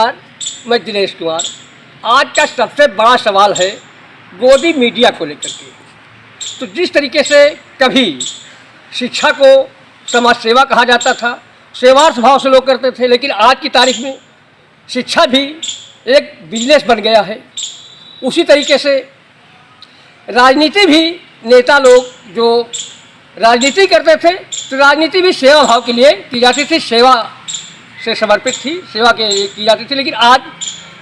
नमस्कार, मैं दिनेश कुमार। आज का सबसे बड़ा सवाल है गोदी मीडिया को लेकर के। तो जिस तरीके से कभी शिक्षा को समाज सेवा कहा जाता था, सेवार्थ भाव से लोग करते थे, लेकिन आज की तारीख में शिक्षा भी एक बिजनेस बन गया है। उसी तरीके से राजनीति भी, नेता लोग जो राजनीति करते थे तो राजनीति भी सेवा भाव के लिए की जाती थी, सेवा से समर्पित थी, सेवा के की जाती थी। लेकिन आज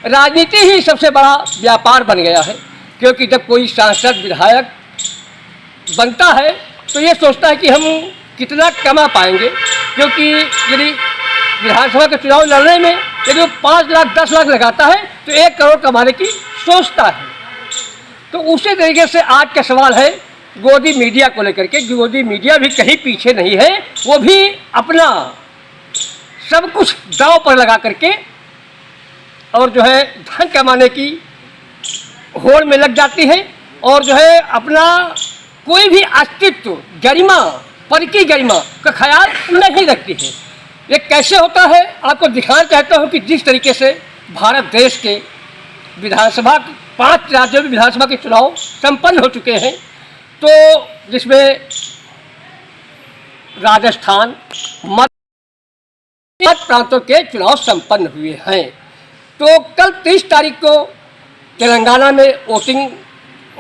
राजनीति ही सबसे बड़ा व्यापार बन गया है, क्योंकि जब कोई सांसद विधायक बनता है तो ये सोचता है कि हम कितना कमा पाएंगे, क्योंकि यदि विधानसभा के चुनाव लड़ने में यदि वो 5 लाख 10 लाख लगाता है तो 1 करोड़ कमाने की सोचता है। तो उसी तरीके से आज का सवाल है गोदी मीडिया को लेकर के। गोदी मीडिया भी कहीं पीछे नहीं है, वो भी अपना सब कुछ दांव पर लगा करके और जो है धन कमाने की होड़ में लग जाती है, और जो है अपना कोई भी अस्तित्व, गरिमा, पद की गरिमा का ख्याल नहीं रखती है। ये कैसे होता है आपको दिखाना चाहता हूँ कि जिस तरीके से भारत देश के विधानसभा 5 राज्यों में विधानसभा के चुनाव संपन्न हो चुके हैं, तो जिसमें राजस्थान, मध्य प्रांतों के चुनाव संपन्न हुए हैं। तो कल 30 तारीख को तेलंगाना में वोटिंग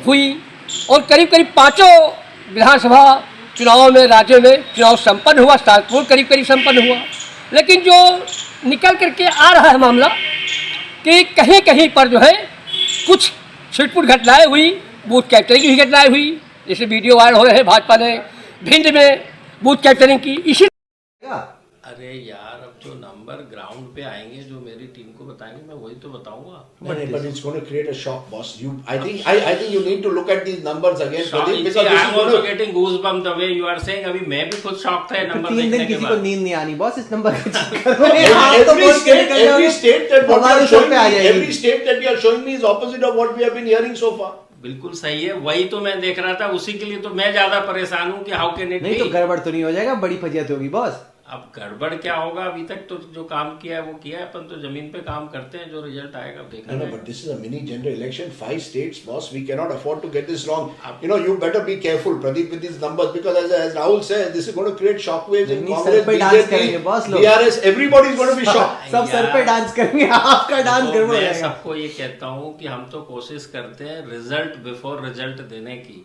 हुई और करीब करीब 5 विधानसभा चुनावों में राज्यों में चुनाव संपन्न हुआ, शांतिपूर्ण करीब करीब संपन्न हुआ। लेकिन जो निकल करके आ रहा है मामला कि कहीं कहीं पर जो है कुछ छिटपुट घटनाएं हुई, बूथ कैप्चरिंग की घटनाएं हुई, जैसे वीडियो वायरल हो रहे हैं भाजपा ने भिंड में बूथ कैप्चरिंग की। इसी अरे यार, अब जो नंबर ग्राउंड पे आएंगे, जो मेरी टीम को बताएंगे, मैं वही तो बताऊंगा। But it's going to create a shock, boss. I think you need to look at these numbers again, Pradeep, because I am also getting goosebumps the way you are saying. अभी मैं भी खुद शॉक था number देखने के बाद। किसी को नींद नहीं आनी बॉस इस नंबर के चक्कर में। every state that what you are showing me, every state that you are showing me is opposite of what we have been hearing so far. बिल्कुल सही है, वही तो मैं देख रहा था। उसी के लिए तो मैं ज्यादा परेशान हूँ कि हाउ कैन इट बी। नहीं तो गड़बड़ तो नहीं हो जाएगा, बड़ी फजियत होगी बॉस। अब गड़बड़ क्या होगा? अभी तक तो जो काम किया है वो किया है, अपन तो जमीन पे काम करते हैं, जो रिजल्ट आएगा देखना। No, but this is a mini general election, 5 states, boss. We cannot afford to get this wrong. You know, you better be careful, Pradeep, with these numbers, because as Rahul said, this is going to create shockwaves in Congress, BJP, DRS. Everybody is going to be shocked. सब sir पे dance करेंगे, आपका dance गड़बड़ हो जाएगा। मैं सबको ये कहता हूँ कि हम तो कोशिश करते हैं रिजल्ट बिफोर रिजल्ट देने की।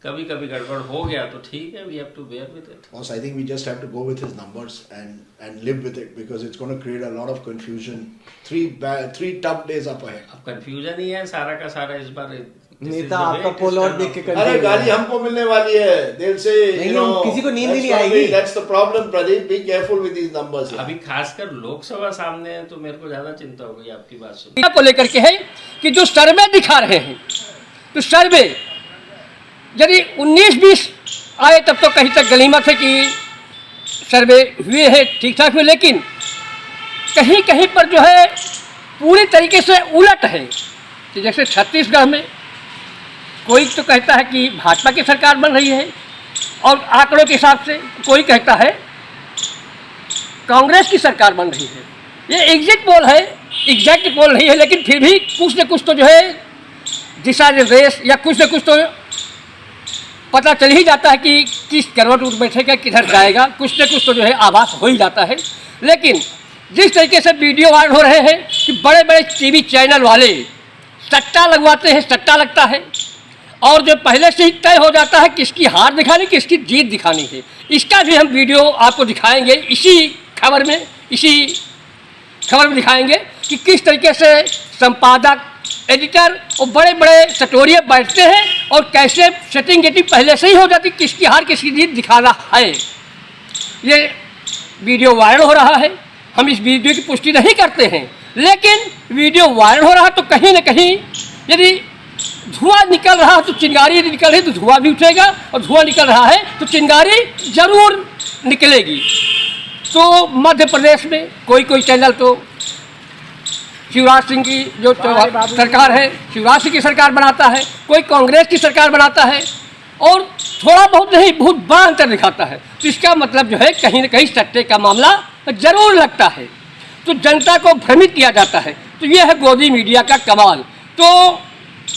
कभी कभी गड़बड़ हो गया तो ठीक है, we have to bear with it. Boss, I think we just have to go with his numbers and live with it, because it's going to create a lot of confusion. 3 tough days up ahead. अब confusion ही है सारा का सारा इस बार। नेता आपका पोल और देख के अरे गाली हमको मिलने वाली है, they'll say, you know, किसी को नींद नहीं आएगी। That's the problem, Pradeep. Be careful with these numbers. अभी खासकर लोकसभा सामने है तो मेरे को ज्यादा चिंता हो गई आपकी बात सुन को लेकर के है कि जो सर्वे दिखा रहे हैं, तो सर्वे यदि 19-20 आए तब तो कहीं तक गनीमत है कि सर्वे हुए हैं, ठीक ठाक हुए। लेकिन कहीं कहीं पर जो है पूरी तरीके से उलट है कि जैसे छत्तीसगढ़ में कोई तो कहता है कि भाजपा की सरकार बन रही है, और आंकड़ों के हिसाब से कोई कहता है कांग्रेस की सरकार बन रही है। ये एग्जिट पोल है, एग्जैक्ट पोल नहीं है, लेकिन फिर भी कुछ न कुछ तो जो है दिशा निर्देश या कुछ न कुछ तो पता चल ही जाता है कि किस करवट उठ बैठेगा, किधर जाएगा, कुछ न कुछ तो जो है आभास हो ही जाता है। लेकिन जिस तरीके से वीडियो वायरल हो रहे हैं कि बड़े बड़े टीवी चैनल वाले सट्टा लगवाते हैं, सट्टा लगता है, और जो पहले से ही तय हो जाता है किसकी हार दिखानी, किसकी जीत दिखानी है। इसका भी हम वीडियो आपको दिखाएंगे, इसी खबर में दिखाएंगे कि किस तरीके से संपादक, एडिटर और बड़े बड़े सटोरिये बैठते हैं और कैसे सेटिंग गेटिंग पहले से ही हो जाती, किसकी हार किसकी जीत दिखाना है। ये वीडियो वायरल हो रहा है, हम इस वीडियो की पुष्टि नहीं करते हैं, लेकिन वीडियो वायरल हो रहा तो कहीं न कहीं यदि धुआं निकल रहा है तो चिंगारी यदि निकल रही तो धुआं भी उठेगा, और धुआं निकल रहा है तो चिंगारी जरूर निकलेगी। तो मध्य प्रदेश में कोई चैनल तो शिवराज सिंह की जो सरकार है, शिवराज सिंह की सरकार बनाता है, कोई कांग्रेस की सरकार बनाता है, और थोड़ा बहुत नहीं बहुत बड़ा अंतर दिखाता है। तो इसका मतलब जो है कहीं न कहीं सट्टे का मामला जरूर लगता है। तो जनता को भ्रमित किया जाता है। तो ये है गोदी मीडिया का कमाल। तो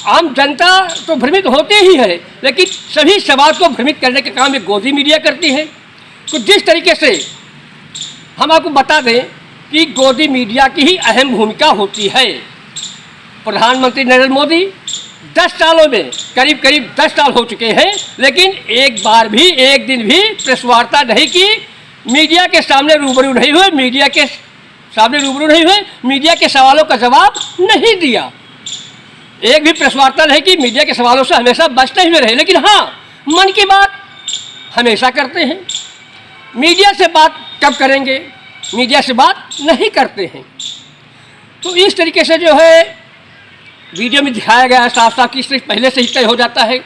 आम जनता तो भ्रमित होते ही है, लेकिन सभी समाज को भ्रमित करने का काम ये गोदी मीडिया करती है। तो जिस तरीके से हम आपको बता दें कि गोदी मीडिया की ही अहम भूमिका होती है। प्रधानमंत्री नरेंद्र मोदी 10 सालों में करीब 10 साल हो चुके हैं, लेकिन एक बार भी एक दिन भी प्रेस वार्ता नहीं की, मीडिया के सामने रूबरू नहीं हुए, मीडिया के सवालों का जवाब नहीं दिया। एक भी प्रेस वार्ता नहीं की, मीडिया के सवालों से हमेशा बचते हुए रहे। लेकिन हाँ, मन की बात हमेशा करते हैं। मीडिया से बात कब करेंगे? मीडिया से बात नहीं करते हैं। तो इस तरीके से जो है वीडियो में दिखाया गया है साफ साफ कि सिर्फ पहले से ही तय हो जाता है।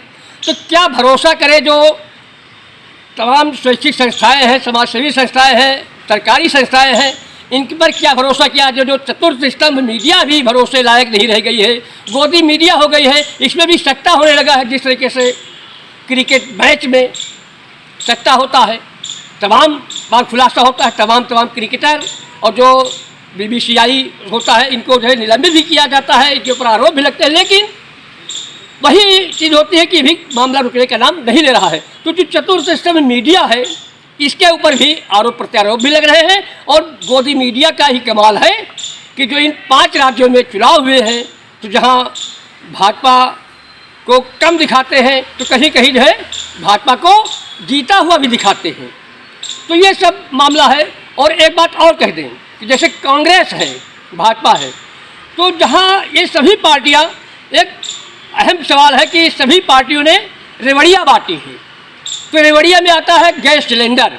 तो क्या भरोसा करें जो तमाम स्वैच्छिक संस्थाएं हैं, समाजसेवी संस्थाएं हैं, सरकारी संस्थाएं हैं, इन पर क्या भरोसा किया? जो चतुर्थ स्तंभ मीडिया भी भरोसे लायक नहीं रह गई है, गोदी मीडिया हो गई है। इसमें भी सट्टा होने लगा है। जिस तरीके से क्रिकेट मैच में सट्टा होता है, तमाम बार खुलासा होता है, तमाम क्रिकेटर और जो BBCI होता है, इनको जो है निलंबित भी किया जाता है, इनके ऊपर आरोप भी लगते हैं। लेकिन वही चीज़ होती है कि भी मामला रुकने का नाम नहीं ले रहा है। तो जो चतुर्थ स्तंभ मीडिया है, इसके ऊपर भी आरोप प्रत्यारोप भी लग रहे हैं। और गोदी मीडिया का ही कमाल है कि जो इन 5 राज्यों में चुनाव हुए हैं, तो जहां भाजपा को कम दिखाते हैं, तो कहीं कहीं जो है भाजपा को जीता हुआ भी दिखाते हैं। तो ये सब मामला है। और एक बात और कह दें कि जैसे कांग्रेस है, भाजपा है, तो जहाँ ये सभी पार्टियाँ, एक अहम सवाल है कि सभी पार्टियों ने रेवड़ियाँ बांटी हैं। तो रेवड़िया में आता है गैस सिलेंडर।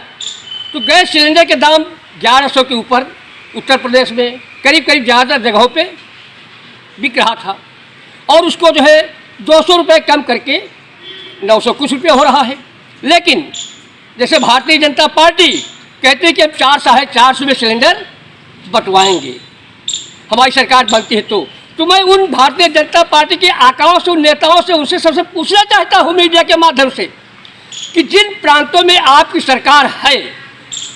तो गैस सिलेंडर के दाम 1100 के ऊपर उत्तर प्रदेश में करीब ज़्यादा जगहों पे बिक रहा था, और उसको जो है 200 रुपये कम करके 900 कुछ रुपये हो रहा है। लेकिन जैसे भारतीय जनता पार्टी कहते हैं कि अब 400 में सिलेंडर बंटवाएंगे, हमारी सरकार बनती है। तो मैं उन भारतीय जनता पार्टी के आकाओं से, उन नेताओं से, उनसे सबसे पूछना चाहता हूँ मीडिया के माध्यम से कि जिन प्रांतों में आपकी सरकार है,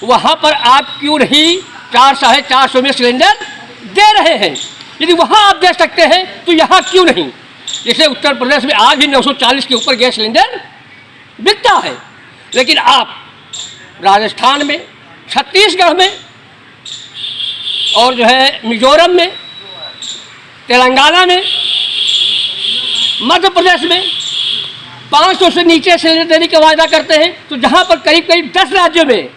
वहाँ पर आप क्यों नहीं 400 में सिलेंडर दे रहे हैं? यदि वहाँ आप दे सकते हैं तो यहाँ क्यों नहीं? जैसे उत्तर प्रदेश में आज भी 940 के ऊपर गैस सिलेंडर बिकता है, लेकिन आप राजस्थान में, छत्तीसगढ़ में और जो है मिजोरम में, तेलंगाना में, मध्य प्रदेश में 500 से नीचे सिलेंडर देने का वायदा करते हैं। तो जहाँ पर करीब 10 राज्यों में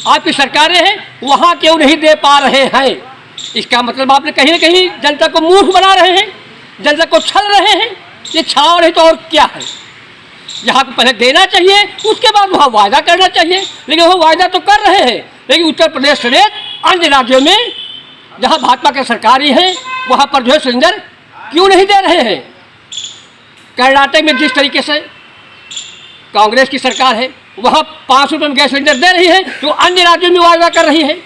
आपकी सरकारें हैं, वहाँ क्यों नहीं दे पा रहे हैं? इसका मतलब आपने कहीं ना कहीं जनता को मूर्ख बना रहे हैं, जनता को छल रहे हैं। ये छाव नहीं तो और क्या है? जहाँ को पहले देना चाहिए, उसके बाद वहाँ वायदा करना चाहिए। लेकिन वो वायदा तो कर रहे हैं, लेकिन उत्तर प्रदेश समेत अन्य राज्यों में जहाँ भाजपा की सरकारी है, वहाँ पर जो है सिलेंडर क्यों नहीं दे रहे हैं? कर्नाटक में जिस तरीके से कांग्रेस की सरकार है, वहाँ 500 रुपये में गैस सिलेंडर दे रही है, तो अन्य राज्यों में वायदा कर रही है।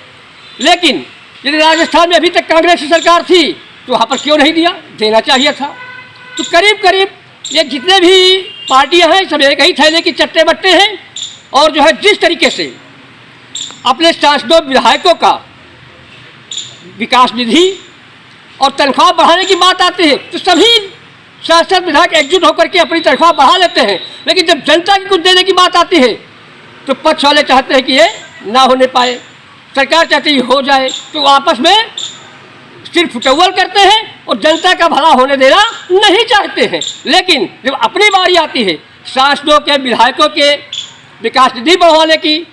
लेकिन यदि राजस्थान में अभी तक कांग्रेस की सरकार थी, तो वहाँ पर क्यों नहीं दिया? देना चाहिए था। तो करीब ये जितने भी पार्टियां हैं, सब एक ही थैले की चट्टे बट्टे हैं। और जो है जिस तरीके से अपने सांसदों, विधायकों का विकास निधि और तनख्वाह बढ़ाने की बात आती है, तो सभी सांसद विधायक एकजुट होकर के अपनी तनख्वाह बढ़ा लेते हैं। लेकिन जब जनता की कुछ देने की बात आती है, तो पक्ष वाले चाहते हैं कि ये ना होने पाए, सरकार चाहती है हो जाए, तो आपस में सिर्फ फुटबॉल करते हैं और जनता का भला होने देना नहीं चाहते हैं। लेकिन जब अपनी बारी आती है सांसदों के, विधायकों के विकास निधि बढ़ाने की,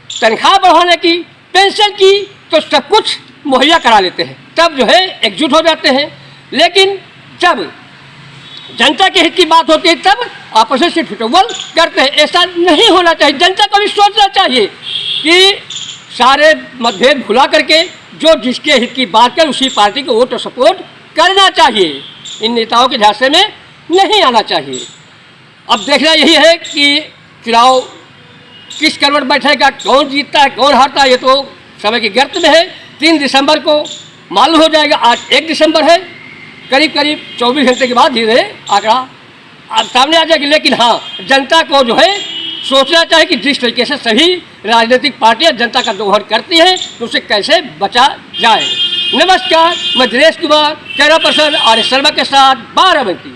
तनख्वाह बढ़ाने की, पेंशन की, तो सब कुछ मुहैया करा लेते हैं, तब जो है एकजुट हो जाते हैं। लेकिन जब जनता के हित की बात होती है, तब आपस में सिर्फ फुटबॉल करते हैं। ऐसा नहीं होना चाहिए। जनता को भी सोचना चाहिए कि सारे मतभेद भुला करके जो जिसके हित की बात करे, उसी पार्टी को वोट और सपोर्ट करना चाहिए। इन नेताओं के झांसे में नहीं आना चाहिए। अब देखना यही है कि चुनाव किस करवट बैठेगा, कौन जीतता है, कौन हारता है, ये तो समय की गिरफ्त में है। 3 दिसंबर को मालूम हो जाएगा। आज 1 दिसंबर है, करीब 24 घंटे के बाद धीरे आंकड़ा अब सामने आ जाएगी। लेकिन हाँ, जनता को जो है सोचना चाहिए कि जिस तरीके से सभी राजनीतिक पार्टियां जनता का दोहन करती हैं, तो उसे कैसे बचा जाए। नमस्कार, मैं Dinesh Kumar, camera person R S Sharma के साथ बाराबंकी।